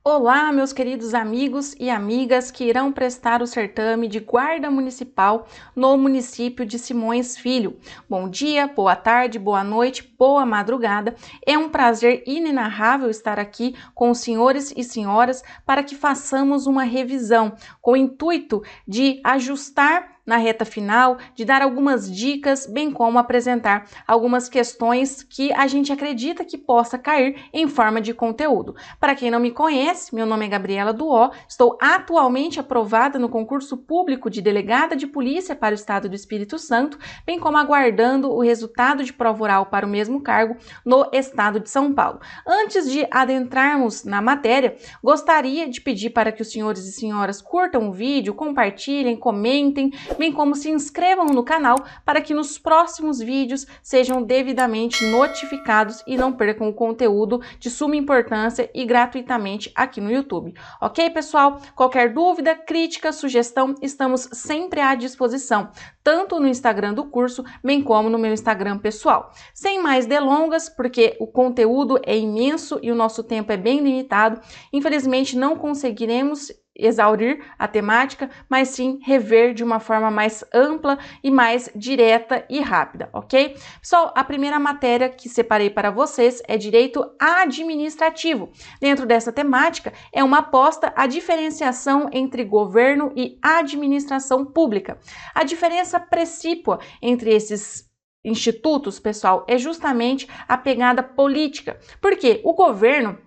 Olá, meus queridos amigos e amigas que irão prestar o certame de guarda municipal no município de Simões Filho. Bom dia, boa tarde, boa noite, boa madrugada. É um prazer inenarrável estar aqui com os senhores e senhoras para que façamos uma revisão com o intuito de ajustar na reta final, de dar algumas dicas, bem como apresentar algumas questões que a gente acredita que possa cair em forma de conteúdo. Para quem não me conhece, meu nome é Gabriela Duó, estou atualmente aprovada no concurso público de delegada de polícia para o estado do Espírito Santo, bem como aguardando o resultado de prova oral para o mesmo cargo no estado de São Paulo. Antes de adentrarmos na matéria, gostaria de pedir para que os senhores e senhoras curtam o vídeo, compartilhem, comentem, bem como se inscrevam no canal para que nos próximos vídeos sejam devidamente notificados e não percam o conteúdo de suma importância e gratuitamente aqui no YouTube. Ok, pessoal? Qualquer dúvida, crítica, sugestão, estamos sempre à disposição, tanto no Instagram do curso, bem como no meu Instagram pessoal. Sem mais delongas, porque o conteúdo é imenso e o nosso tempo é bem limitado, infelizmente não conseguiremos exaurir a temática, mas sim rever de uma forma mais ampla e mais direta e rápida, ok? Pessoal, a primeira matéria que separei para vocês é direito administrativo. Dentro dessa temática é uma aposta à diferenciação entre governo e administração pública. A diferença precípua entre esses institutos, pessoal, é justamente a pegada política, porque o governo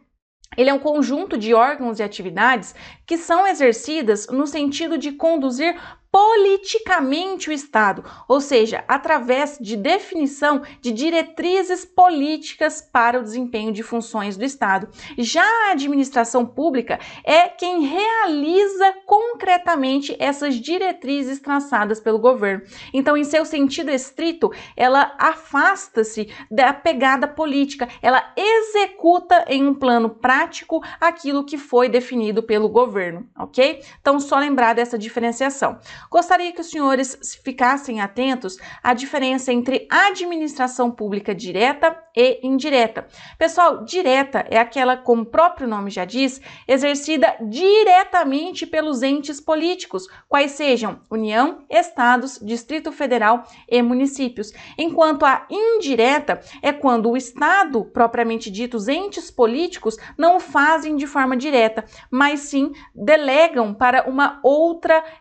ele é um conjunto de órgãos e atividades que são exercidas no sentido de conduzir politicamente o Estado, ou seja, através de definição de diretrizes políticas para o desempenho de funções do Estado. Já a administração pública é quem realiza concretamente essas diretrizes traçadas pelo governo. Então, em seu sentido estrito, ela afasta-se da pegada política, ela executa em um plano prático aquilo que foi definido pelo governo, ok? Então, só lembrar dessa diferenciação. Gostaria que os senhores ficassem atentos à diferença entre administração pública direta e indireta. Pessoal, direta é aquela, como o próprio nome já diz, exercida diretamente pelos entes políticos, quais sejam União, Estados, Distrito Federal e municípios. Enquanto a indireta é quando o Estado, propriamente dito, os entes políticos, não fazem de forma direta, mas sim delegam para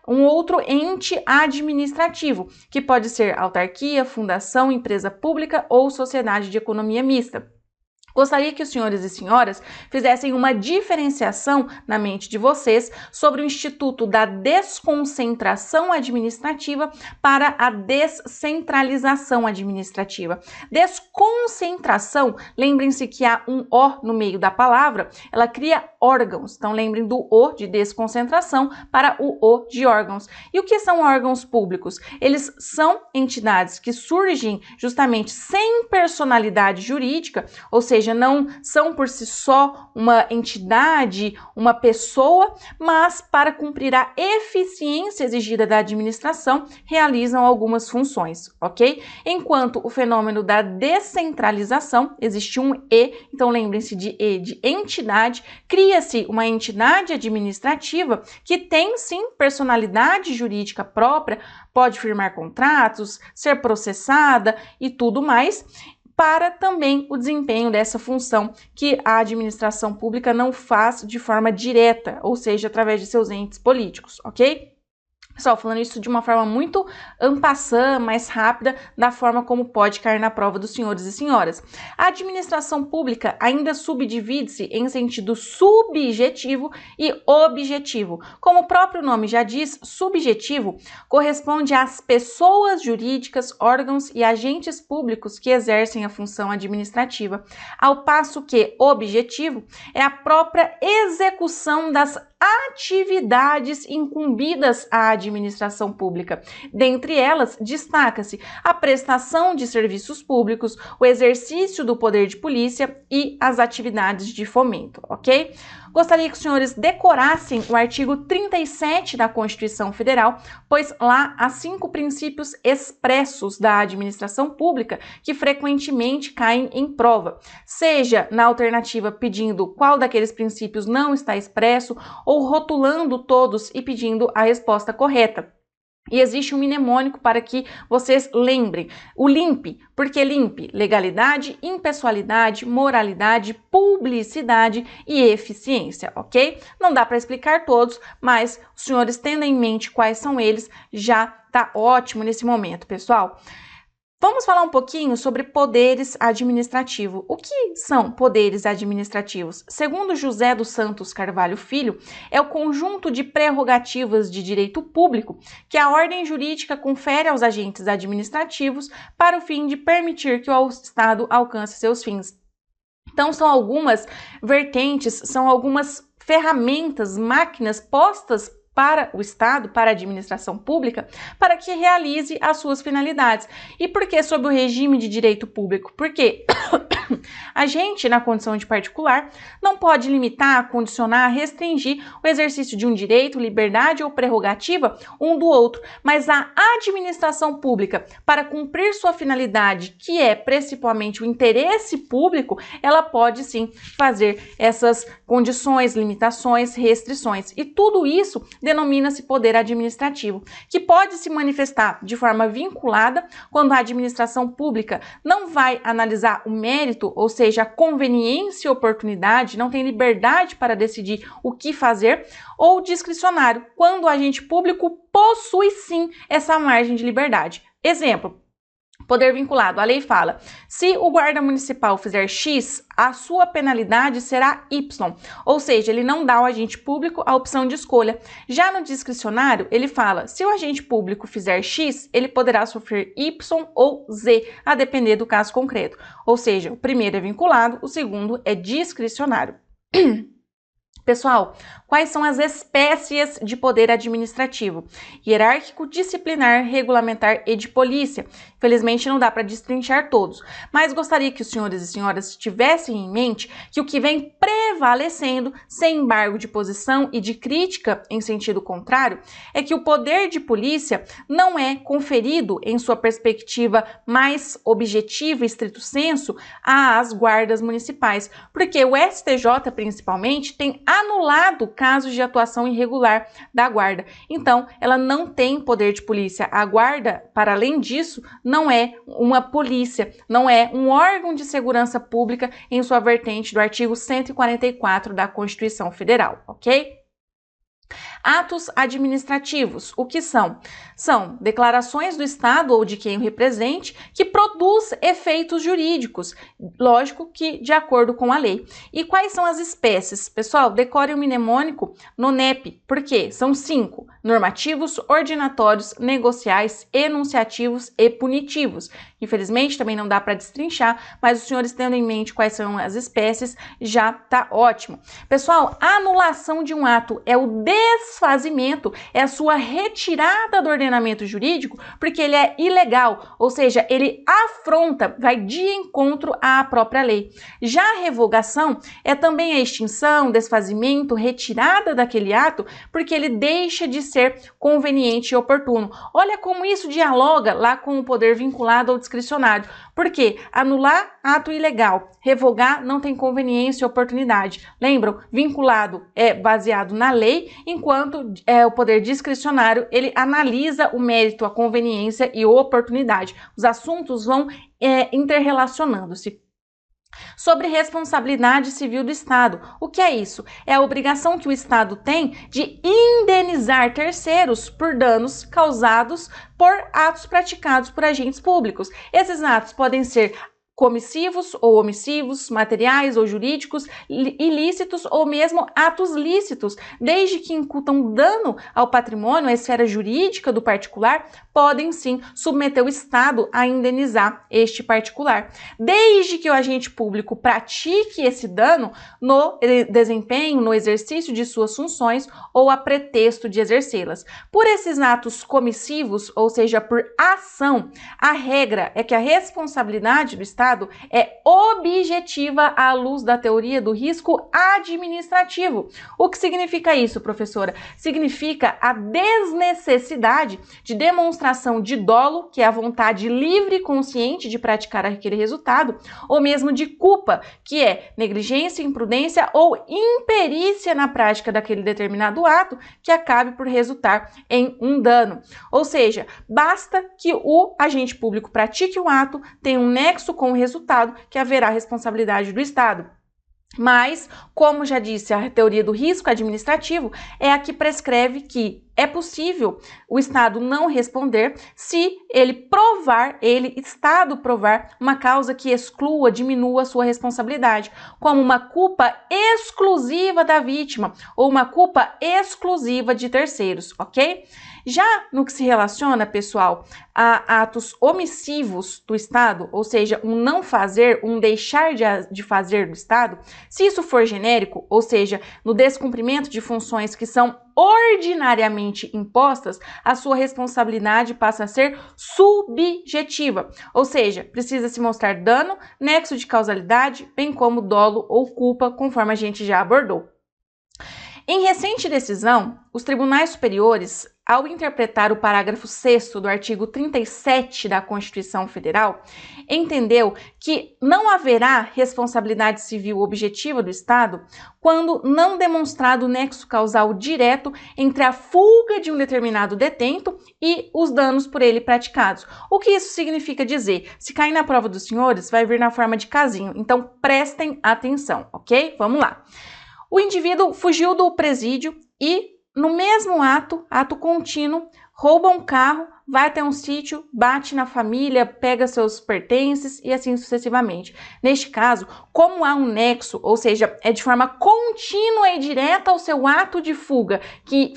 um outro ente administrativo, que pode ser autarquia, fundação, empresa pública ou sociedade de economia mista. Gostaria que os senhores e senhoras fizessem uma diferenciação na mente de vocês sobre o Instituto da Desconcentração Administrativa para a Descentralização Administrativa. Desconcentração, lembrem-se que há um O no meio da palavra, ela cria órgãos. Então, lembrem do O de desconcentração para o O de órgãos. E o que são órgãos públicos? Eles são entidades que surgem justamente sem personalidade jurídica, ou seja, não são por si só uma entidade, uma pessoa, mas para cumprir a eficiência exigida da administração, realizam algumas funções, ok? Enquanto o fenômeno da descentralização, existe um E, então lembrem-se de E de entidade, cria-se uma entidade administrativa que tem sim personalidade jurídica própria, pode firmar contratos, ser processada e tudo mais, para também o desempenho dessa função que a administração pública não faz de forma direta, ou seja, através de seus entes políticos, ok? Pessoal, falando isso de uma forma muito en passant, mais rápida, da forma como pode cair na prova dos senhores e senhoras. A administração pública ainda subdivide-se em sentido subjetivo e objetivo. Como o próprio nome já diz, subjetivo corresponde às pessoas jurídicas, órgãos e agentes públicos que exercem a função administrativa, ao passo que objetivo é a própria execução das atividades incumbidas à administração pública. Dentre elas, destaca-se a prestação de serviços públicos, o exercício do poder de polícia e as atividades de fomento, ok? Gostaria que os senhores decorassem o artigo 37 da Constituição Federal, pois lá há 5 princípios expressos da administração pública que frequentemente caem em prova, seja na alternativa pedindo qual daqueles princípios não está expresso ou rotulando todos e pedindo a resposta correta. E existe um mnemônico para que vocês lembrem. O LIMP, porque LIMP, legalidade, impessoalidade, moralidade, publicidade e eficiência, ok? Não dá para explicar todos, mas os senhores tendo em mente quais são eles, já tá ótimo nesse momento, pessoal. Vamos falar um pouquinho sobre poderes administrativos. O que são poderes administrativos? Segundo José dos Santos Carvalho Filho, é o conjunto de prerrogativas de direito público que a ordem jurídica confere aos agentes administrativos para o fim de permitir que o Estado alcance seus fins. Então, são algumas vertentes, são algumas ferramentas, máquinas postas para o Estado, para a administração pública, para que realize as suas finalidades. E por que sob o regime de direito público? Porque a gente, na condição de particular, não pode limitar, condicionar, restringir o exercício de um direito, liberdade ou prerrogativa um do outro, mas a administração pública, para cumprir sua finalidade, que é principalmente o interesse público, ela pode sim fazer essas condições, limitações, restrições. E tudo isso denomina-se poder administrativo, que pode se manifestar de forma vinculada quando a administração pública não vai analisar o mérito, ou seja, a conveniência e oportunidade, não tem liberdade para decidir o que fazer, ou discricionário, quando o agente público possui sim essa margem de liberdade. Exemplo. Poder vinculado, a lei fala, se o guarda municipal fizer X, a sua penalidade será Y, ou seja, ele não dá ao agente público a opção de escolha. Já no discricionário, ele fala, se o agente público fizer X, ele poderá sofrer Y ou Z, a depender do caso concreto. Ou seja, o primeiro é vinculado, o segundo é discricionário. Pessoal, quais são as espécies de poder administrativo? Hierárquico, disciplinar, regulamentar e de polícia. Infelizmente não dá para destrinchar todos, mas gostaria que os senhores e senhoras tivessem em mente que o que vem prevalecendo, sem embargo de posição e de crítica em sentido contrário, é que o poder de polícia não é conferido em sua perspectiva mais objetiva e estrito sensu às guardas municipais, porque o STJ principalmente tem anulado casos de atuação irregular da guarda. Então, ela não tem poder de polícia. A guarda, para além disso, não é uma polícia, não é um órgão de segurança pública em sua vertente do artigo 144 da Constituição Federal, ok? Atos administrativos, o que são? São declarações do Estado ou de quem o represente que produz efeitos jurídicos, lógico que de acordo com a lei. E quais são as espécies? Pessoal, decore o mnemônico no NEP, porque são 5, normativos, ordinatórios, negociais, enunciativos e punitivos. Infelizmente, também não dá para destrinchar, mas os senhores tendo em mente quais são as espécies, já tá ótimo. Pessoal, a anulação de um ato é o desfazimento, é a sua retirada do ordenamento jurídico, porque ele é ilegal, ou seja, ele afronta, vai de encontro à própria lei. Já a revogação é também a extinção, desfazimento, retirada daquele ato, porque ele deixa de ser conveniente e oportuno. Olha como isso dialoga lá com o poder vinculado ao discricionário. Porque anular ato ilegal, revogar não tem conveniência e oportunidade. Lembram? Vinculado é baseado na lei, enquanto o poder discricionário ele analisa o mérito, a conveniência e a oportunidade. Os assuntos vão interrelacionando-se. Sobre responsabilidade civil do Estado. O que é isso? É a obrigação que o Estado tem de indenizar terceiros por danos causados por atos praticados por agentes públicos. Esses atos podem ser comissivos ou omissivos, materiais ou jurídicos, ilícitos ou mesmo atos lícitos, desde que incutam dano ao patrimônio, à esfera jurídica do particular, podem sim submeter o Estado a indenizar este particular, desde que o agente público pratique esse dano no desempenho, no exercício de suas funções ou a pretexto de exercê-las. Por esses atos comissivos, ou seja, por ação, a regra é que a responsabilidade do Estado Estado é objetiva à luz da teoria do risco administrativo. O que significa isso, professora? Significa a desnecessidade de demonstração de dolo, que é a vontade livre e consciente de praticar aquele resultado, ou mesmo de culpa, que é negligência, imprudência ou imperícia na prática daquele determinado ato que acabe por resultar em um dano. Ou seja, basta que o agente público pratique o ato, tenha um nexo com o resultado, que haverá responsabilidade do Estado. Mas, como já disse, a teoria do risco administrativo é a que prescreve que é possível o Estado não responder se Estado provar uma causa que exclua, diminua a sua responsabilidade, como uma culpa exclusiva da vítima ou uma culpa exclusiva de terceiros, ok? Já no que se relaciona, pessoal, a atos omissivos do Estado, ou seja, um não fazer, um deixar de fazer do Estado, se isso for genérico, ou seja, no descumprimento de funções que são ordinariamente impostas, a sua responsabilidade passa a ser subjetiva, ou seja, precisa se mostrar dano, nexo de causalidade, bem como dolo ou culpa, conforme a gente já abordou. Em recente decisão, os tribunais superiores, ao interpretar o parágrafo 6º do artigo 37 da Constituição Federal, entendeu que não haverá responsabilidade civil objetiva do Estado quando não demonstrado o nexo causal direto entre a fuga de um determinado detento e os danos por ele praticados. O que isso significa dizer? Se cair na prova dos senhores, vai vir na forma de casinho, então prestem atenção, ok? Vamos lá. O indivíduo fugiu do presídio e, no mesmo ato contínuo, rouba um carro, vai até um sítio, bate na família, pega seus pertences e assim sucessivamente. Neste caso, como há um nexo, ou seja, é de forma contínua e direta ao seu ato de fuga, que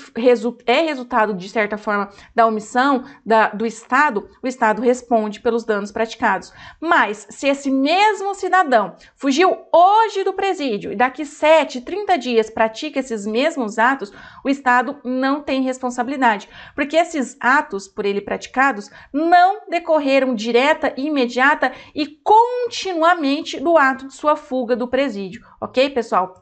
é resultado, de certa forma, da omissão do Estado, o Estado responde pelos danos praticados. Mas, se esse mesmo cidadão fugiu hoje do presídio e daqui 7, 30 dias pratica esses mesmos atos, o Estado não tem responsabilidade, porque esses atos por ele praticados não decorreram direta e imediata e continuamente do ato de sua fuga do presídio, ok, pessoal?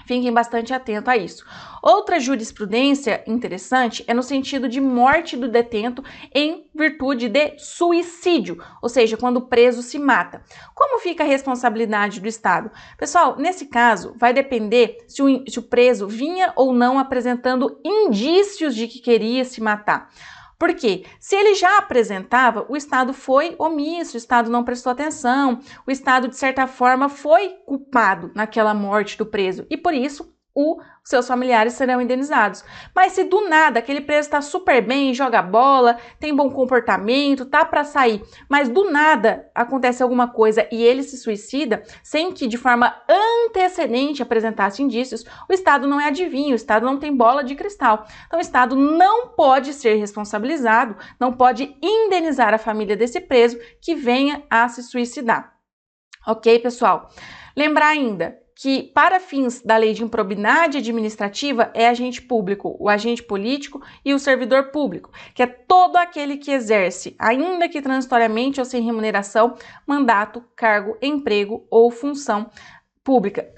Fiquem bastante atentos a isso. Outra jurisprudência interessante é no sentido de morte do detento em virtude de suicídio, ou seja, quando o preso se mata. Como fica a responsabilidade do Estado? Pessoal, nesse caso, vai depender se o preso vinha ou não apresentando indícios de que queria se matar. Por quê? Se ele já apresentava, o Estado foi omisso, o Estado não prestou atenção, o Estado, de certa forma, foi culpado naquela morte do preso e, por isso, seus familiares serão indenizados. Mas se do nada aquele preso está super bem, joga bola, tem bom comportamento, tá para sair, mas do nada acontece alguma coisa e ele se suicida, sem que de forma antecedente apresentasse indícios, o Estado não é adivinho, o Estado não tem bola de cristal. Então o Estado não pode ser responsabilizado, não pode indenizar a família desse preso que venha a se suicidar. Ok, pessoal? Lembrar ainda que, para fins da lei de improbidade administrativa, é agente público, o agente político e o servidor público, que é todo aquele que exerce, ainda que transitoriamente ou sem remuneração, mandato, cargo, emprego ou função pública.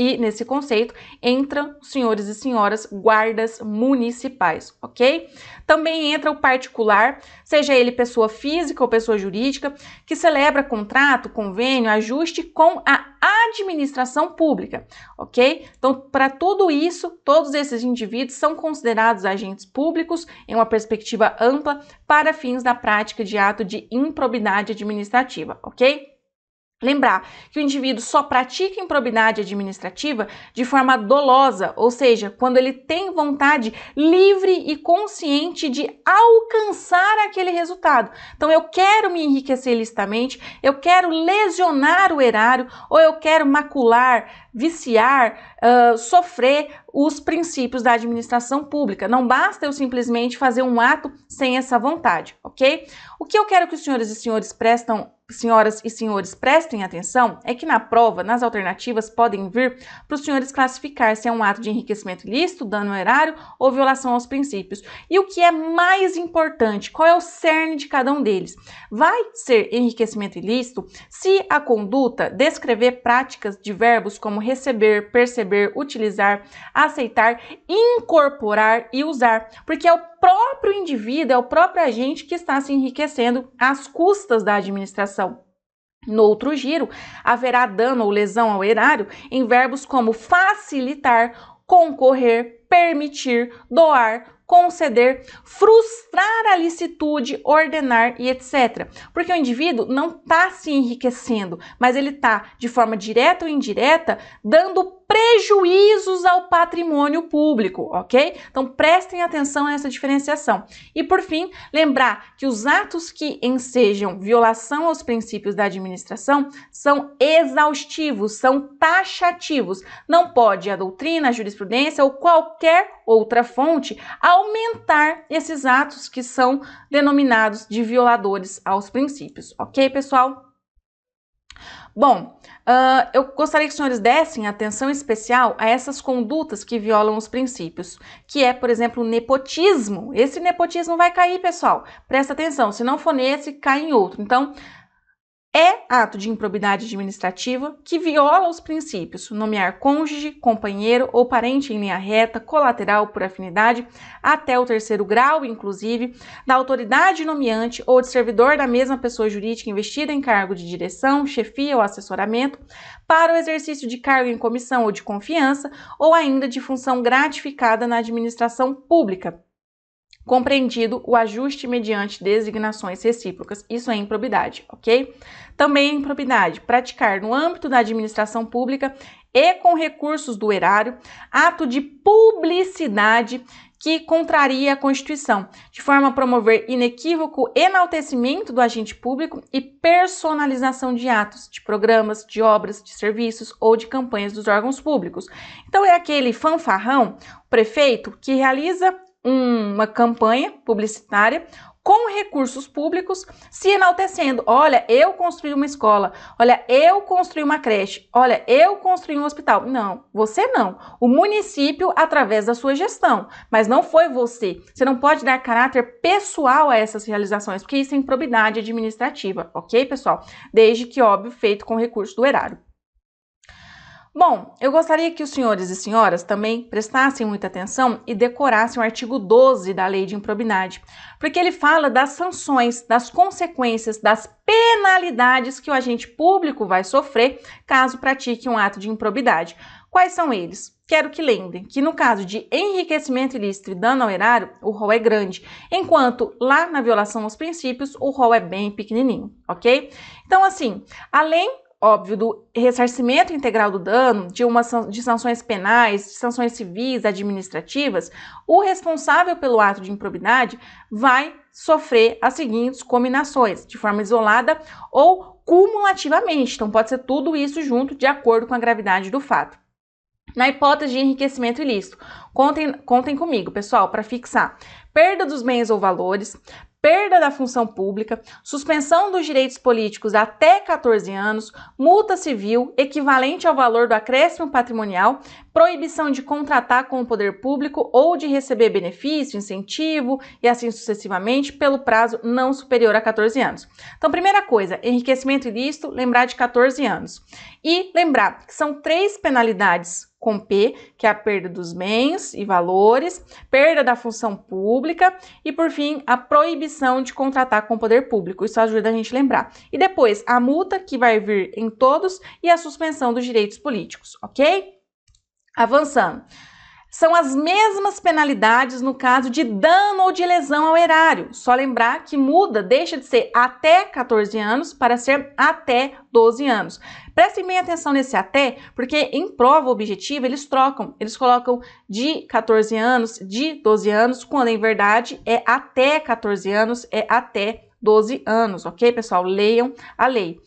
E, nesse conceito, entram os senhores e senhoras guardas municipais, ok? Também entra o particular, seja ele pessoa física ou pessoa jurídica, que celebra contrato, convênio, ajuste com a administração pública, ok? Então, para tudo isso, todos esses indivíduos são considerados agentes públicos em uma perspectiva ampla para fins da prática de ato de improbidade administrativa, ok? Lembrar que o indivíduo só pratica improbidade administrativa de forma dolosa, ou seja, quando ele tem vontade livre e consciente de alcançar aquele resultado. Então, eu quero me enriquecer ilicitamente, eu quero lesionar o erário, ou eu quero macular, viciar, sofrer os princípios da administração pública. Não basta eu simplesmente fazer um ato sem essa vontade, ok? O que eu quero que os senhoras e senhores prestem atenção é que na prova, nas alternativas, podem vir para os senhores classificar se é um ato de enriquecimento ilícito, dano ao erário ou violação aos princípios. E o que é mais importante, qual é o cerne de cada um deles? Vai ser enriquecimento ilícito se a conduta descrever práticas de verbos como receber, perceber, utilizar, aceitar, incorporar e usar, porque é o próprio indivíduo, é o próprio agente que está se enriquecendo às custas da administração. No outro giro, haverá dano ou lesão ao erário em verbos como facilitar, concorrer, permitir, doar, conceder, frustrar a licitude, ordenar e etc. Porque o indivíduo não está se enriquecendo, mas ele está, de forma direta ou indireta, dando prejuízos ao patrimônio público, ok? Então prestem atenção a essa diferenciação. E por fim, lembrar que os atos que ensejam violação aos princípios da administração são exaustivos, são taxativos. Não pode a doutrina, a jurisprudência ou qualquer outra fonte aumentar esses atos que são denominados de violadores aos princípios, ok, pessoal? Bom, eu gostaria que os senhores dessem atenção especial a essas condutas que violam os princípios, que é, por exemplo, o nepotismo. Esse nepotismo vai cair, pessoal. Presta atenção, se não for nesse, cai em outro. Então, é ato de improbidade administrativa que viola os princípios, nomear cônjuge, companheiro ou parente em linha reta, colateral por afinidade, até o terceiro grau, inclusive, da autoridade nomeante ou de servidor da mesma pessoa jurídica investida em cargo de direção, chefia ou assessoramento, para o exercício de cargo em comissão ou de confiança, ou ainda de função gratificada na administração pública, compreendido o ajuste mediante designações recíprocas. Isso é improbidade, ok? Também é improbidade praticar no âmbito da administração pública e com recursos do erário ato de publicidade que contraria a Constituição, de forma a promover inequívoco enaltecimento do agente público e personalização de atos, de programas, de obras, de serviços ou de campanhas dos órgãos públicos. Então é aquele fanfarrão, o prefeito, que realiza uma campanha publicitária com recursos públicos, se enaltecendo. Olha, eu construí uma escola. Olha, eu construí uma creche. Olha, eu construí um hospital. Não, você não. O município, através da sua gestão. Mas não foi você. Você não pode dar caráter pessoal a essas realizações, porque isso é improbidade administrativa, ok, pessoal? Desde que, óbvio, feito com recurso do erário. Bom, eu gostaria que os senhores e senhoras também prestassem muita atenção e decorassem o artigo 12 da Lei de Improbidade, porque ele fala das sanções, das consequências, das penalidades que o agente público vai sofrer caso pratique um ato de improbidade. Quais são eles? Quero que lembrem que no caso de enriquecimento ilícito e dano ao erário, o rol é grande, enquanto lá na violação aos princípios, o rol é bem pequenininho, ok? Então, assim, além óbvio, do ressarcimento integral do dano, de sanções penais, de sanções civis, administrativas, o responsável pelo ato de improbidade vai sofrer as seguintes cominações, de forma isolada ou cumulativamente. Então, pode ser tudo isso junto, de acordo com a gravidade do fato. Na hipótese de enriquecimento ilícito, contem comigo, pessoal, para fixar: perda dos bens ou valores, perda da função pública, suspensão dos direitos políticos até 14 anos, multa civil equivalente ao valor do acréscimo patrimonial, proibição de contratar com o poder público ou de receber benefício, incentivo e assim sucessivamente pelo prazo não superior a 14 anos. Então, primeira coisa, enriquecimento ilícito, lembrar de 14 anos. E lembrar que são 3 penalidades com P, que é a perda dos bens e valores, perda da função pública e, por fim, a proibição de contratar com o poder público. Isso ajuda a gente a lembrar. E depois, a multa, que vai vir em todos, e a suspensão dos direitos políticos, ok? Avançando. São as mesmas penalidades no caso de dano ou de lesão ao erário. Só lembrar que muda, deixa de ser até 14 anos para ser até 12 anos. Prestem bem atenção nesse até, porque em prova objetiva eles trocam. Eles colocam de 14 anos, de 12 anos, quando em verdade é até 14 anos, é até 12 anos, ok, pessoal? Leiam a lei.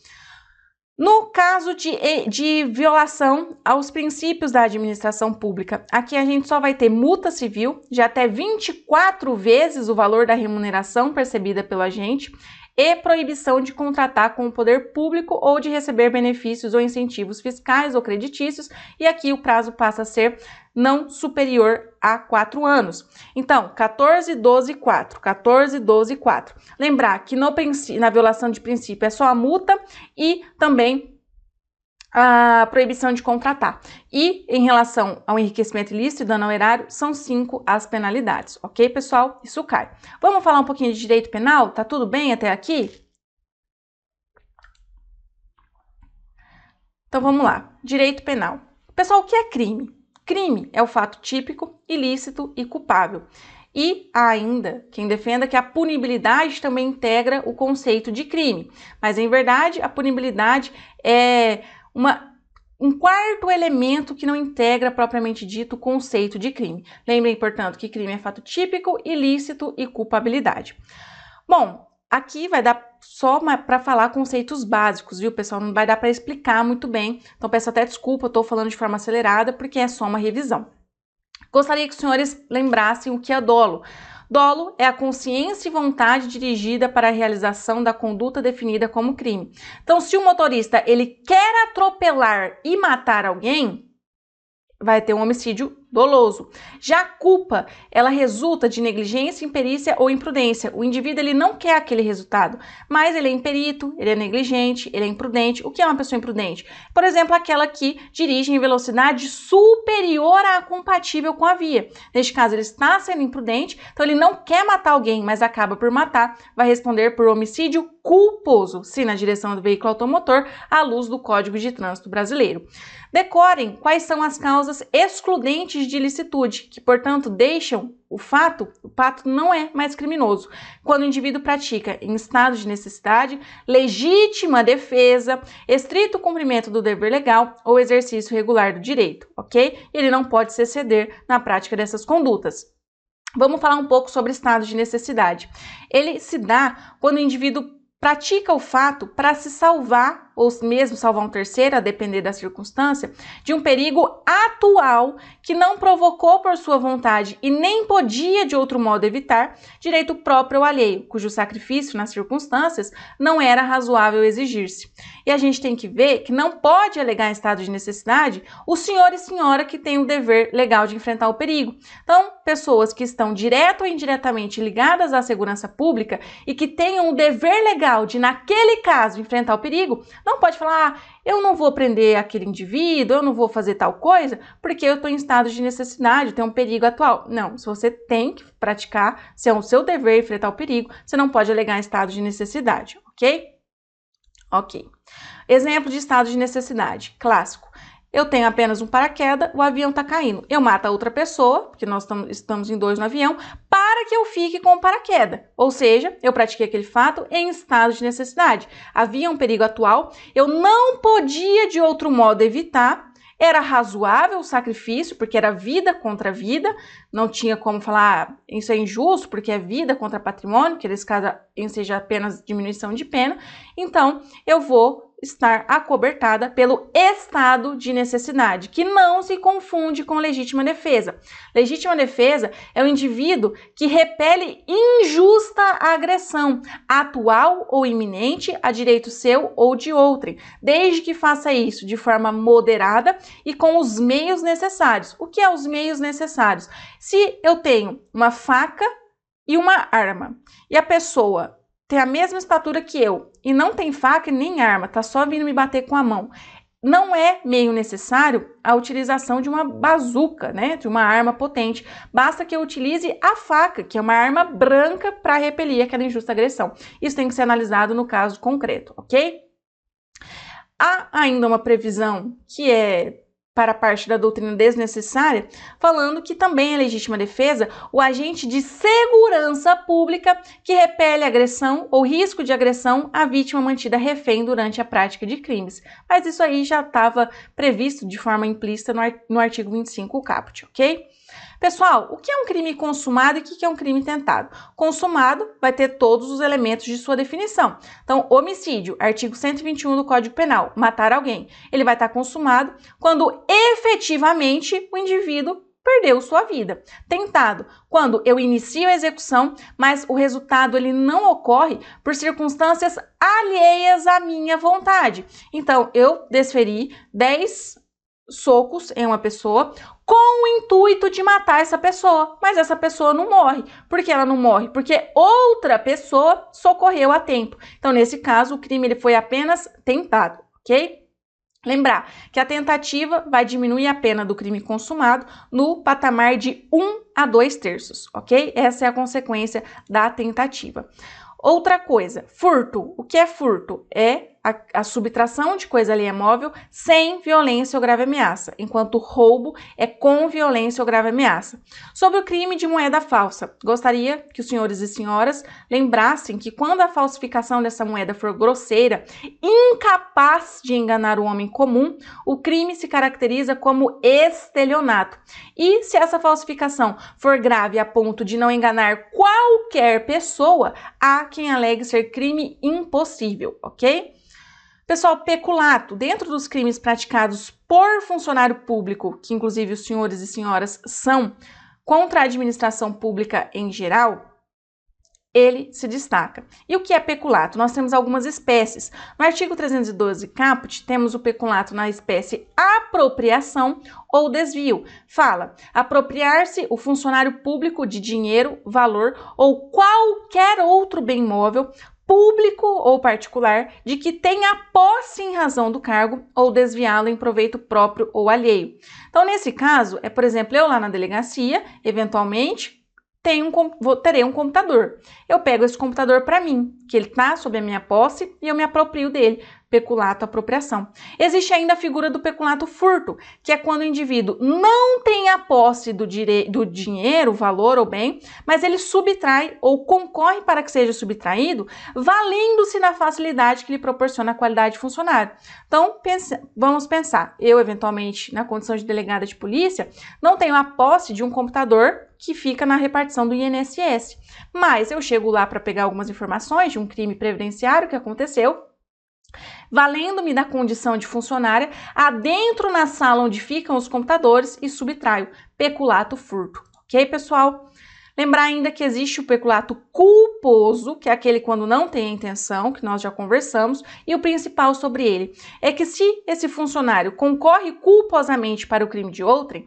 No caso de violação aos princípios da administração pública, aqui a gente só vai ter multa civil de até 24 vezes o valor da remuneração percebida pelo agente e proibição de contratar com o poder público ou de receber benefícios ou incentivos fiscais ou creditícios, e aqui o prazo passa a ser não superior a 4 anos. Então, 14, 12, 4. 14, 12, 4. Lembrar que na violação de princípio é só a multa e também a proibição de contratar. E em relação ao enriquecimento ilícito e dano ao erário, são 5 as penalidades, ok, pessoal? Isso cai. Vamos falar um pouquinho de direito penal? Tá tudo bem até aqui? Então vamos lá. Direito penal. Pessoal, o que é crime? Crime é o fato típico, ilícito e culpável. E há ainda quem defenda que a punibilidade também integra o conceito de crime. Mas, em verdade, a punibilidade é um quarto elemento que não integra propriamente dito o conceito de crime. Lembrem, portanto, que crime é fato típico, ilícito e culpabilidade. Bom, aqui vai dar só para falar conceitos básicos, viu, pessoal? Não vai dar para explicar muito bem. Então, peço até desculpa, eu estou falando de forma acelerada, porque é só uma revisão. Gostaria que os senhores lembrassem o que é dolo. Dolo é a consciência e vontade dirigida para a realização da conduta definida como crime. Então, se o motorista ele quer atropelar e matar alguém, vai ter um homicídio doloso. Já a culpa, ela resulta de negligência, imperícia ou imprudência. O indivíduo ele não quer aquele resultado, mas ele é imperito, ele é negligente, ele é imprudente. O que é uma pessoa imprudente? Por exemplo, aquela que dirige em velocidade superior à compatível com a via. Neste caso, ele está sendo imprudente, então ele não quer matar alguém, mas acaba por matar, vai responder por homicídio culposo, se na direção do veículo automotor, à luz do Código de Trânsito Brasileiro. Decorem quais são as causas excludentes de ilicitude, que, portanto, deixam o fato não é mais criminoso. Quando o indivíduo pratica em estado de necessidade, legítima defesa, estrito cumprimento do dever legal ou exercício regular do direito, ok? Ele não pode se exceder na prática dessas condutas. Vamos falar um pouco sobre estado de necessidade. Ele se dá quando o indivíduo pratica o fato para se salvar, ou mesmo salvar um terceiro, a depender da circunstância, de um perigo atual que não provocou por sua vontade e nem podia de outro modo evitar, direito próprio ou alheio, cujo sacrifício nas circunstâncias não era razoável exigir-se. E a gente tem que ver que não pode alegar em estado de necessidade o senhor e senhora que têm o dever legal de enfrentar o perigo. Então, pessoas que estão direto ou indiretamente ligadas à segurança pública e que tenham o dever legal de, naquele caso, enfrentar o perigo, não pode falar, eu não vou prender aquele indivíduo, eu não vou fazer tal coisa, porque eu estou em estado de necessidade, tem um perigo atual. Não, se você tem que praticar, se é o seu dever enfrentar o perigo, você não pode alegar em estado de necessidade, ok? Ok. Exemplo de estado de necessidade, clássico. Eu tenho apenas um paraquedas, o avião está caindo. Eu mato a outra pessoa, porque nós estamos em 2 no avião, para que eu fique com o paraquedas. Ou seja, eu pratiquei aquele fato em estado de necessidade. Havia um perigo atual, eu não podia de outro modo evitar, era razoável o sacrifício, porque era vida contra vida, não tinha como falar isso é injusto, porque é vida contra patrimônio, que nesse caso seja apenas diminuição de pena. Então, eu vou estar acobertada pelo estado de necessidade, que não se confunde com legítima defesa. Legítima defesa é o indivíduo que repele injusta agressão, atual ou iminente, a direito seu ou de outrem, desde que faça isso de forma moderada e com os meios necessários. O que é os meios necessários? Se eu tenho uma faca e uma arma, e a pessoa tem a mesma estatura que eu e não tem faca nem arma, tá só vindo me bater com a mão, não é meio necessário a utilização de uma bazuca, né, de uma arma potente. Basta que eu utilize a faca, que é uma arma branca, para repelir aquela injusta agressão. Isso tem que ser analisado no caso concreto, ok? Há ainda uma previsão que é para a parte da doutrina desnecessária, falando que também é legítima defesa o agente de segurança pública que repele agressão ou risco de agressão à vítima mantida refém durante a prática de crimes. Mas isso aí já estava previsto de forma implícita no artigo 25 caput, ok? Pessoal, o que é um crime consumado e o que é um crime tentado? Consumado vai ter todos os elementos de sua definição. Então, homicídio, artigo 121 do Código Penal, matar alguém. Ele vai estar consumado quando efetivamente o indivíduo perdeu sua vida. Tentado, quando eu inicio a execução, mas o resultado ele não ocorre por circunstâncias alheias à minha vontade. Então, eu desferi 10 socos em uma pessoa com o intuito de matar essa pessoa, mas essa pessoa não morre. Por que ela não morre? Porque outra pessoa socorreu a tempo. Então, nesse caso, o crime ele foi apenas tentado, ok? Lembrar que a tentativa vai diminuir a pena do crime consumado no patamar de 1 a 2/3, ok? Essa é a consequência da tentativa. Outra coisa, furto. O que é furto? É a subtração de coisa alheia móvel sem violência ou grave ameaça, enquanto roubo é com violência ou grave ameaça. Sobre o crime de moeda falsa, gostaria que os senhores e senhoras lembrassem que quando a falsificação dessa moeda for grosseira, incapaz de enganar o homem comum, o crime se caracteriza como estelionato. E se essa falsificação for grave a ponto de não enganar qualquer pessoa, há quem alegue ser crime impossível, ok? Pessoal, peculato, dentro dos crimes praticados por funcionário público, que inclusive os senhores e senhoras são, contra a administração pública em geral, ele se destaca. E o que é peculato? Nós temos algumas espécies. No artigo 312 caput, temos o peculato na espécie apropriação ou desvio. Fala, apropriar-se o funcionário público de dinheiro, valor ou qualquer outro bem móvel, público ou particular, de que tenha posse em razão do cargo ou desviá-lo em proveito próprio ou alheio. Então, nesse caso, por exemplo, eu lá na delegacia, eventualmente, terei um computador. Eu pego esse computador para mim, que ele está sob a minha posse e eu me aproprio dele. Peculato, apropriação. Existe ainda a figura do peculato furto, que é quando o indivíduo não tem a posse do dinheiro, valor ou bem, mas ele subtrai ou concorre para que seja subtraído, valendo-se na facilidade que lhe proporciona a qualidade de funcionário. Então, vamos pensar, eu eventualmente, na condição de delegada de polícia, não tenho a posse de um computador que fica na repartição do INSS, mas eu chego lá para pegar algumas informações de um crime previdenciário que aconteceu, valendo-me da condição de funcionária, adentro na sala onde ficam os computadores e subtraio. Peculato furto. Ok, pessoal? Lembrar ainda que existe o peculato culposo, que é aquele quando não tem a intenção, que nós já conversamos, e o principal sobre ele é que se esse funcionário concorre culposamente para o crime de outrem,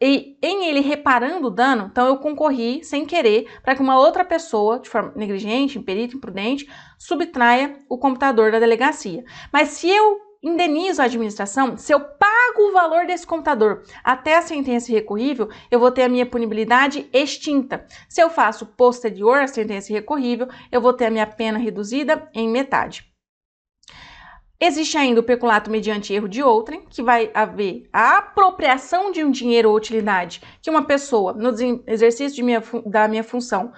e em ele reparando o dano, então eu concorri sem querer para que uma outra pessoa, de forma negligente, imperita, imprudente, subtraia o computador da delegacia. Mas se eu indenizo a administração, se eu pago o valor desse computador até a sentença irrecorrível, eu vou ter a minha punibilidade extinta. Se eu faço posterior à sentença irrecorrível, eu vou ter a minha pena reduzida em metade. Existe ainda o peculato mediante erro de outrem, que vai haver a apropriação de um dinheiro ou utilidade que uma pessoa, no exercício da minha função,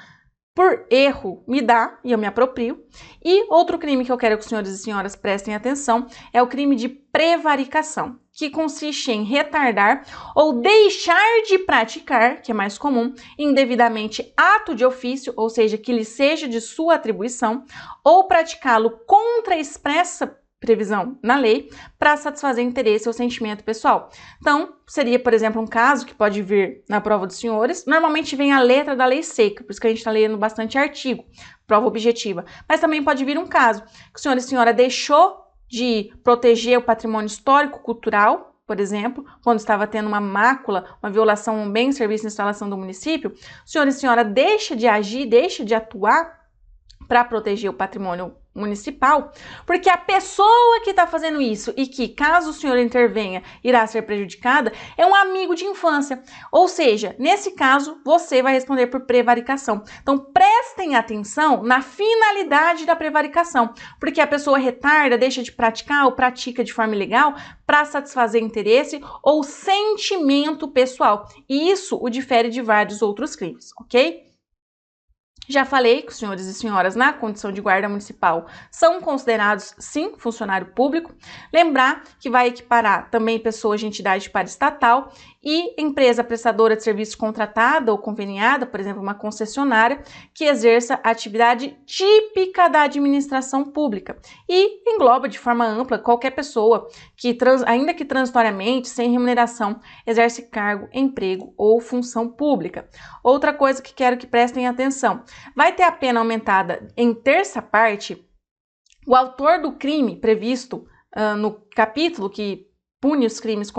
por erro, me dá e eu me aproprio. E outro crime que eu quero que os senhores e senhoras prestem atenção é o crime de prevaricação, que consiste em retardar ou deixar de praticar, que é mais comum, indevidamente ato de ofício, ou seja, que lhe seja de sua atribuição, ou praticá-lo contra a expressa previsão na lei para satisfazer interesse ou sentimento pessoal. Então, seria, por exemplo, um caso que pode vir na prova dos senhores. Normalmente vem a letra da lei seca, por isso que a gente está lendo bastante artigo, prova objetiva. Mas também pode vir um caso que o senhor e senhora deixou de proteger o patrimônio histórico-cultural, por exemplo, quando estava tendo uma mácula, uma violação a um bem, serviço e instalação do município, o senhor e senhora deixa de agir, deixa de atuar para proteger o patrimônio municipal, porque a pessoa que está fazendo isso e que, caso o senhor intervenha, irá ser prejudicada, é um amigo de infância. Ou seja, nesse caso, você vai responder por prevaricação. Então, prestem atenção na finalidade da prevaricação, porque a pessoa retarda, deixa de praticar ou pratica de forma ilegal para satisfazer interesse ou sentimento pessoal. E isso o difere de vários outros crimes, ok? Já falei que os senhores e senhoras na condição de guarda municipal são considerados, sim, funcionário público. Lembrar que vai equiparar também pessoas de entidade paraestatal e empresa prestadora de serviço contratada ou conveniada, por exemplo, uma concessionária, que exerça a atividade típica da administração pública e engloba de forma ampla qualquer pessoa que, ainda que transitoriamente, sem remuneração, exerce cargo, emprego ou função pública. Outra coisa que quero que prestem atenção: vai ter a pena aumentada em terça parte o autor do crime previsto no capítulo que pune os crimes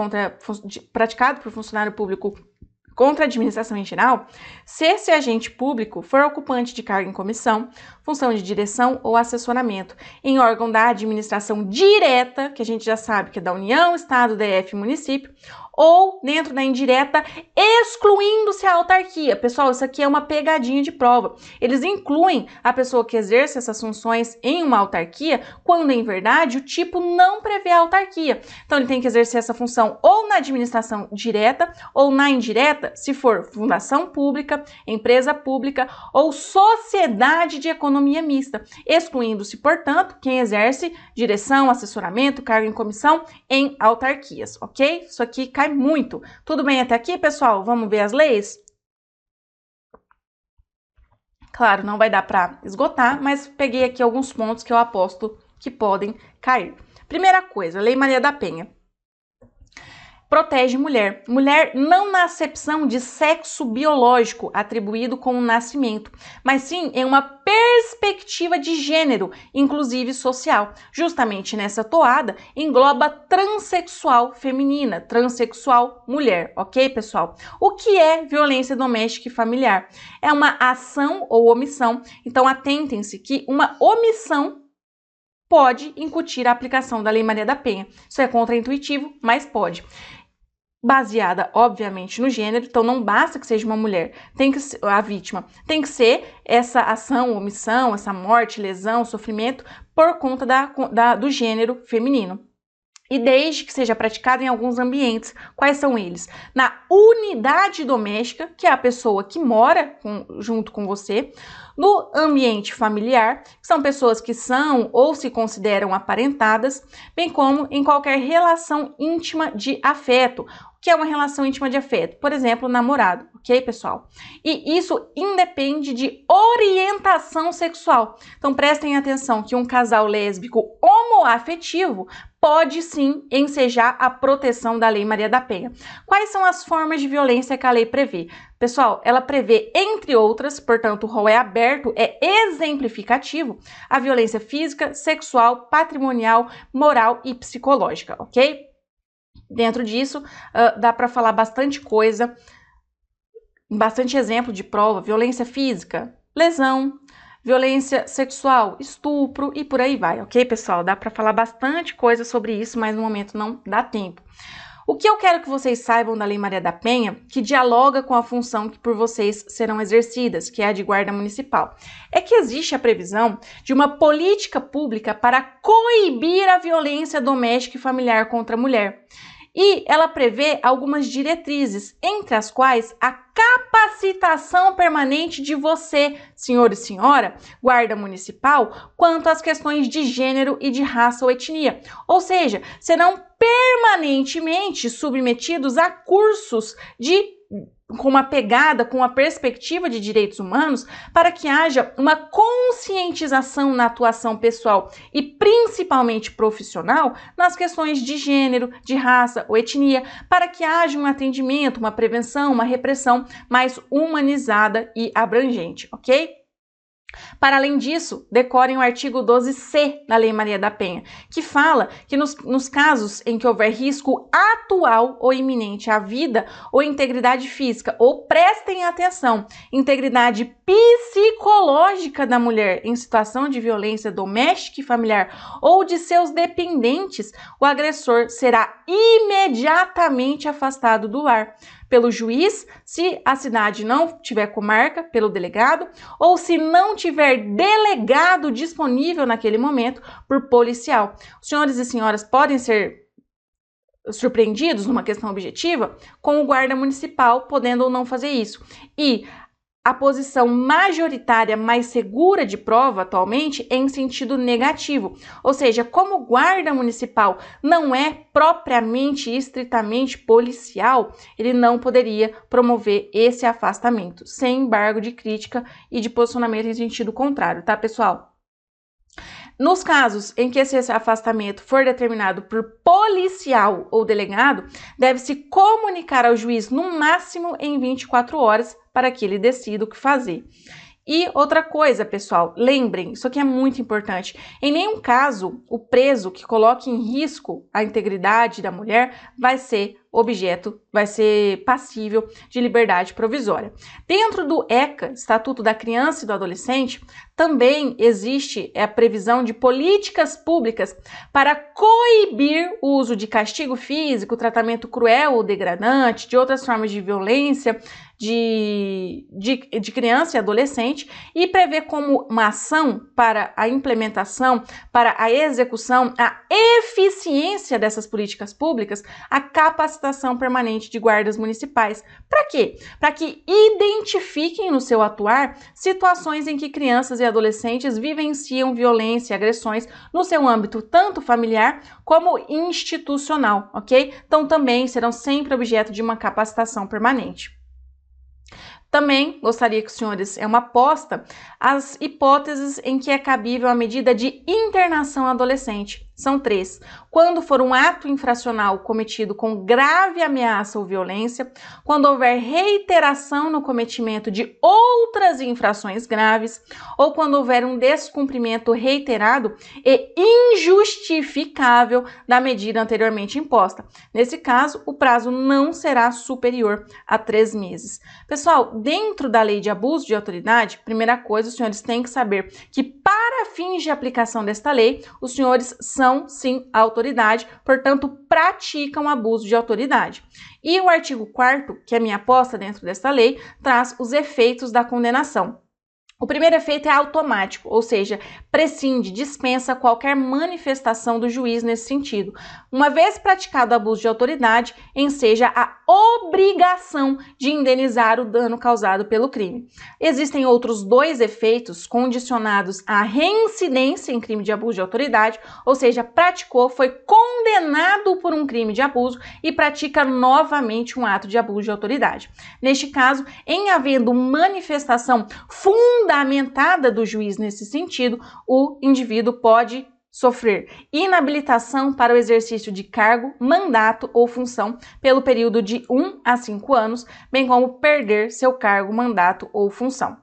praticados por funcionário público contra a administração em geral, se esse agente público for ocupante de cargo em comissão, função de direção ou assessoramento em órgão da administração direta, que a gente já sabe que é da União, Estado, DF, município, ou dentro da indireta, excluindo-se a autarquia. Pessoal, isso aqui é uma pegadinha de prova. Eles incluem a pessoa que exerce essas funções em uma autarquia, quando, em verdade, o tipo não prevê a autarquia. Então, ele tem que exercer essa função ou na administração direta ou na indireta, se for fundação pública, empresa pública ou sociedade de economia mista, excluindo-se, portanto, quem exerce direção, assessoramento, cargo em comissão em autarquias, ok? Isso aqui cai muito. Tudo bem até aqui, pessoal? Vamos ver as leis? Claro, não vai dar para esgotar, mas peguei aqui alguns pontos que eu aposto que podem cair. Primeira coisa, Lei Maria da Penha. Protege mulher. Mulher não na acepção de sexo biológico atribuído com o nascimento, mas sim em uma perspectiva de gênero, inclusive social. Justamente nessa toada engloba transexual feminina, transexual mulher, ok, pessoal? O que é violência doméstica e familiar? É uma ação ou omissão, então atentem-se que uma omissão pode incutir a aplicação da Lei Maria da Penha. Isso é contraintuitivo, mas pode. Baseada, obviamente, no gênero, então não basta que seja uma mulher, tem que ser a vítima, tem que ser essa ação, omissão, essa morte, lesão, sofrimento por conta do gênero feminino. E desde que seja praticado em alguns ambientes. Quais são eles? Na unidade doméstica, que é a pessoa que mora junto com você, no ambiente familiar, que são pessoas que são ou se consideram aparentadas, bem como em qualquer relação íntima de afeto. O que é uma relação íntima de afeto? Por exemplo, namorado, ok, pessoal? E isso independe de orientação sexual. Então prestem atenção que um casal lésbico homoafetivo pode sim ensejar a proteção da Lei Maria da Penha. Quais são as formas de violência que a lei prevê? Pessoal, ela prevê, entre outras, portanto o rol é aberto, é exemplificativo, a violência física, sexual, patrimonial, moral e psicológica, ok? Dentro disso, dá para falar bastante coisa, bastante exemplo de prova: violência física, lesão, violência sexual, estupro e por aí vai, ok, pessoal? Dá para falar bastante coisa sobre isso, mas no momento não dá tempo. O que eu quero que vocês saibam da Lei Maria da Penha, que dialoga com a função que por vocês serão exercidas, que é a de guarda municipal, é que existe a previsão de uma política pública para coibir a violência doméstica e familiar contra a mulher. E ela prevê algumas diretrizes, entre as quais a capacitação permanente de você, senhor e senhora, guarda municipal, quanto às questões de gênero e de raça ou etnia. Ou seja, serão permanentemente submetidos a cursos com uma pegada, com uma perspectiva de direitos humanos, para que haja uma conscientização na atuação pessoal e principalmente profissional nas questões de gênero, de raça ou etnia, para que haja um atendimento, uma prevenção, uma repressão mais humanizada e abrangente, ok? Para além disso, decorem o artigo 12C da Lei Maria da Penha, que fala que nos casos em que houver risco atual ou iminente à vida ou integridade física, ou prestem atenção, integridade psicológica da mulher em situação de violência doméstica e familiar ou de seus dependentes, o agressor será imediatamente afastado do lar pelo juiz, se a cidade não tiver comarca, pelo delegado, ou se não tiver delegado disponível naquele momento, por policial. Os senhores e senhoras podem ser surpreendidos numa questão objetiva com o guarda municipal podendo ou não fazer isso. E a posição majoritária mais segura de prova atualmente é em sentido negativo, ou seja, como o guarda municipal não é propriamente e estritamente policial, ele não poderia promover esse afastamento, sem embargo de crítica e de posicionamento em sentido contrário, tá, pessoal? Nos casos em que esse afastamento for determinado por policial ou delegado, deve-se comunicar ao juiz no máximo em 24 horas para que ele decida o que fazer. E outra coisa, pessoal, lembrem, isso aqui é muito importante, em nenhum caso o preso que coloque em risco a integridade da mulher vai ser passível de liberdade provisória. Dentro do ECA, Estatuto da Criança e do Adolescente, também existe a previsão de políticas públicas para coibir o uso de castigo físico, tratamento cruel ou degradante, de outras formas de violência de criança e adolescente, e prevê como uma ação para a implementação, para a execução, a eficiência dessas políticas públicas, a capacitação permanente de guardas municipais. Para quê? Para que identifiquem no seu atuar situações em que crianças e adolescentes vivenciam violência e agressões no seu âmbito tanto familiar como institucional, ok? Então também serão sempre objeto de uma capacitação permanente. Também gostaria que os senhores posta as hipóteses em que é cabível a medida de internação adolescente. São 3. Quando for um ato infracional cometido com grave ameaça ou violência, quando houver reiteração no cometimento de outras infrações graves, ou quando houver um descumprimento reiterado e injustificável da medida anteriormente imposta. Nesse caso, o prazo não será superior a 3 meses. Pessoal, dentro da lei de abuso de autoridade, primeira coisa, os senhores têm que saber que para fins de aplicação desta lei, os senhores são sim autoridade, portanto praticam abuso de autoridade. E o artigo 4º, que é minha aposta dentro desta lei, traz os efeitos da condenação. O primeiro efeito é automático, ou seja, prescinde, dispensa qualquer manifestação do juiz nesse sentido. Uma vez praticado abuso de autoridade, enseja a obrigação de indenizar o dano causado pelo crime. Existem outros 2 efeitos condicionados à reincidência em crime de abuso de autoridade, ou seja, praticou, foi condenado por um crime de abuso e pratica novamente um ato de abuso de autoridade. Neste caso, em havendo manifestação fundamentada do juiz nesse sentido, o indivíduo pode sofrer inabilitação para o exercício de cargo, mandato ou função pelo período de 1 a 5 anos, bem como perder seu cargo, mandato ou função.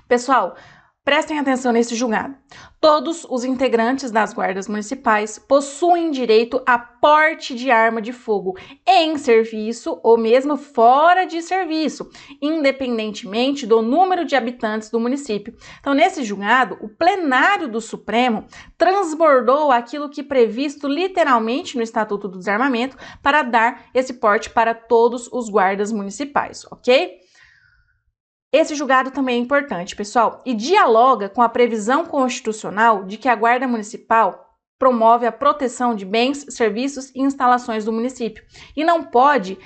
Pessoal, prestem atenção nesse julgado. Todos os integrantes das guardas municipais possuem direito a porte de arma de fogo em serviço ou mesmo fora de serviço, independentemente do número de habitantes do município. Então, nesse julgado, o plenário do Supremo transbordou aquilo que previsto literalmente no Estatuto do Desarmamento para dar esse porte para todos os guardas municipais, ok? Esse julgado também é importante, pessoal, e dialoga com a previsão constitucional de que a Guarda Municipal promove a proteção de bens, serviços e instalações do município e não pode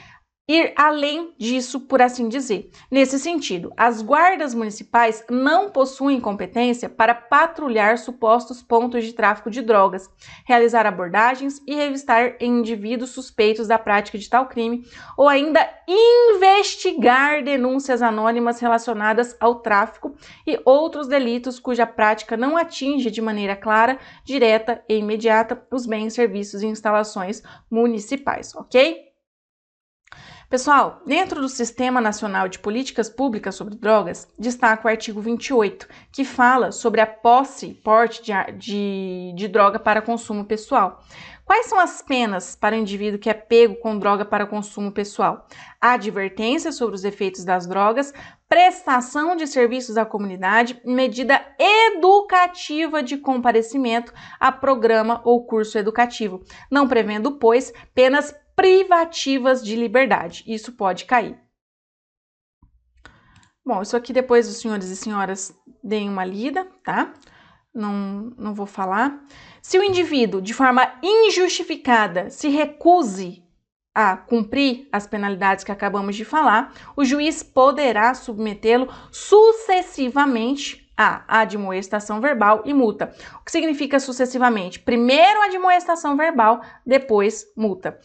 ir além disso, por assim dizer. Nesse sentido, as guardas municipais não possuem competência para patrulhar supostos pontos de tráfico de drogas, realizar abordagens e revistar indivíduos suspeitos da prática de tal crime, ou ainda investigar denúncias anônimas relacionadas ao tráfico e outros delitos cuja prática não atinge de maneira clara, direta e imediata os bens, serviços e instalações municipais, ok? Pessoal, dentro do Sistema Nacional de Políticas Públicas sobre Drogas, destaca o artigo 28, que fala sobre a posse e porte de droga para consumo pessoal. Quais são as penas para o indivíduo que é pego com droga para consumo pessoal? Advertência sobre os efeitos das drogas, prestação de serviços à comunidade, medida educativa de comparecimento a programa ou curso educativo, não prevendo, pois, penas privativas de liberdade. Isso pode cair. Bom, isso aqui depois os senhores e senhoras deem uma lida, tá? Não vou falar. Se o indivíduo, de forma injustificada, se recuse a cumprir as penalidades que acabamos de falar, o juiz poderá submetê-lo sucessivamente a admoestação verbal e multa. O que significa sucessivamente? Primeiro admoestação verbal, depois multa.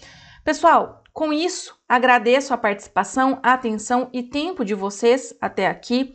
Pessoal, com isso, agradeço a participação, a atenção e tempo de vocês até aqui.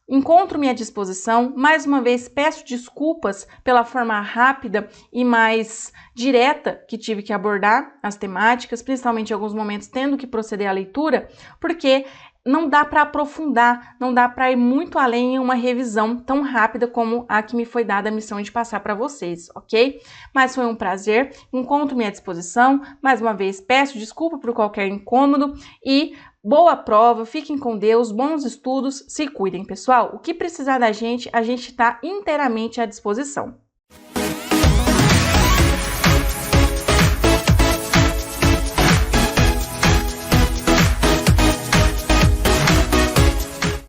Encontro-me à disposição. Mais uma vez, peço desculpas pela forma rápida e mais direta que tive que abordar as temáticas, principalmente em alguns momentos tendo que proceder à leitura, porque não dá para aprofundar, não dá para ir muito além em uma revisão tão rápida como a que me foi dada a missão de passar para vocês, ok? Mas foi um prazer, encontro-me à disposição. Mais uma vez, peço desculpa por qualquer incômodo e boa prova, fiquem com Deus, bons estudos, se cuidem, pessoal. O que precisar da gente, a gente está inteiramente à disposição.